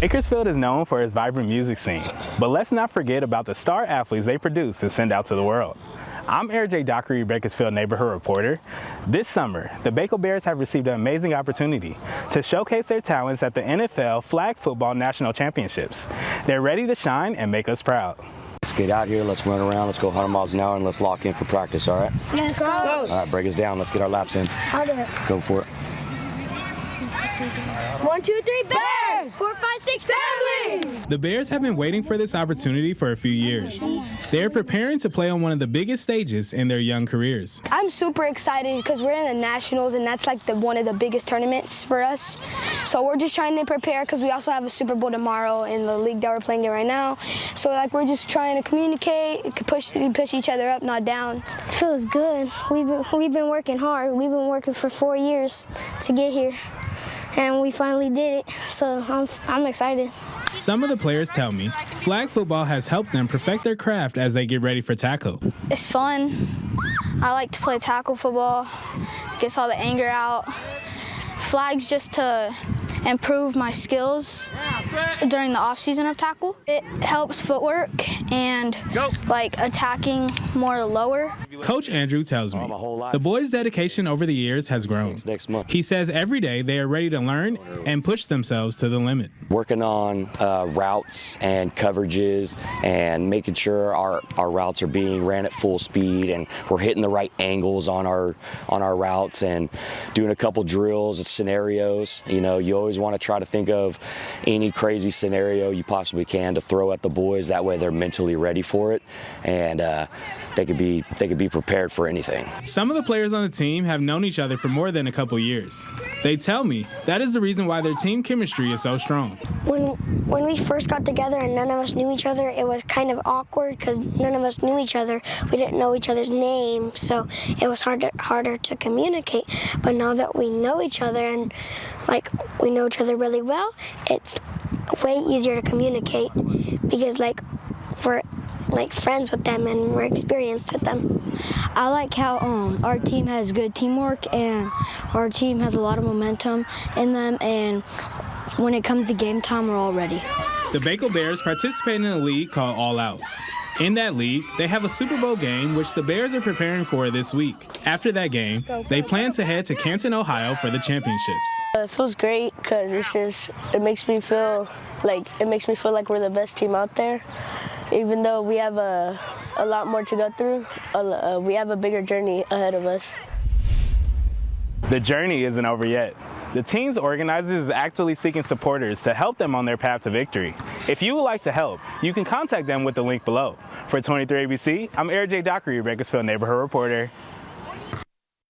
Bakersfield is known for its vibrant music scene, but let's not forget about the star athletes they produce and send out to the world. I'm RJ Dockery, Bakersfield neighborhood reporter. This summer, the Bako Bears have received an amazing opportunity to showcase their talents at the NFL Flag Football National Championships. They're ready to shine and make us proud. Let's get out here, let's run around, let's go 100 miles an hour, and let's lock in for practice, all right? Let's go. All right, break us down. Let's get our laps in. I'll do it. Go for it. 1, 2, 3, Bears! 4, 5, 6, family! The Bears have been waiting for this opportunity for a few years. They're preparing to play on one of the biggest stages in their young careers. I'm super excited because we're in the Nationals, and that's like one of the biggest tournaments for us. So we're just trying to prepare because we also have a Super Bowl tomorrow in the league that we're playing in right now. So like we're just trying to communicate, push each other up, not down. It feels good. We've been working hard. We've been working for 4 years to get here. And we finally did it, so I'm excited. Some of the players tell me flag football has helped them perfect their craft as they get ready for tackle. It's fun. I like to play tackle football, gets all the anger out. Flags just to improve my skills during the off season of tackle. It helps footwork and like attacking more lower. Coach Andrew tells me the boys' dedication over the years has grown. He says every day they are ready to learn and push themselves to the limit. Working on routes and coverages and making sure our routes are being ran at full speed and we're hitting the right angles on our routes and doing a couple drills and scenarios. You know, you always want to try to think of any crazy scenario you possibly can to throw at the boys. That way they're mentally ready for it and they could be prepared for anything. Some of the players on the team have known each other for more than a couple years. They tell me that is the reason why their team chemistry is so strong. When we first got together and none of us knew each other, it was kind of awkward because none of us knew each other. We didn't know each other's names, so it was harder to communicate. But now that we know each other and like we know each other really well, it's way easier to communicate because like we're like friends with them and we're experienced with them. I like how our team has good teamwork and our team has a lot of momentum in them, and when it comes to game time, we're all ready. The Bako Bears participate in a league called All Outs. In that league, they have a Super Bowl game which the Bears are preparing for this week. After that game, they plan to head to Canton, Ohio for the championships. It feels great because it makes me feel like we're the best team out there. Even though we have a lot more to go through, we have a bigger journey ahead of us. The journey isn't over yet. The team's organizers is actually seeking supporters to help them on their path to victory. If you would like to help, you can contact them with the link below. For 23ABC, I'm RJ Dockery, Bakersfield neighborhood reporter.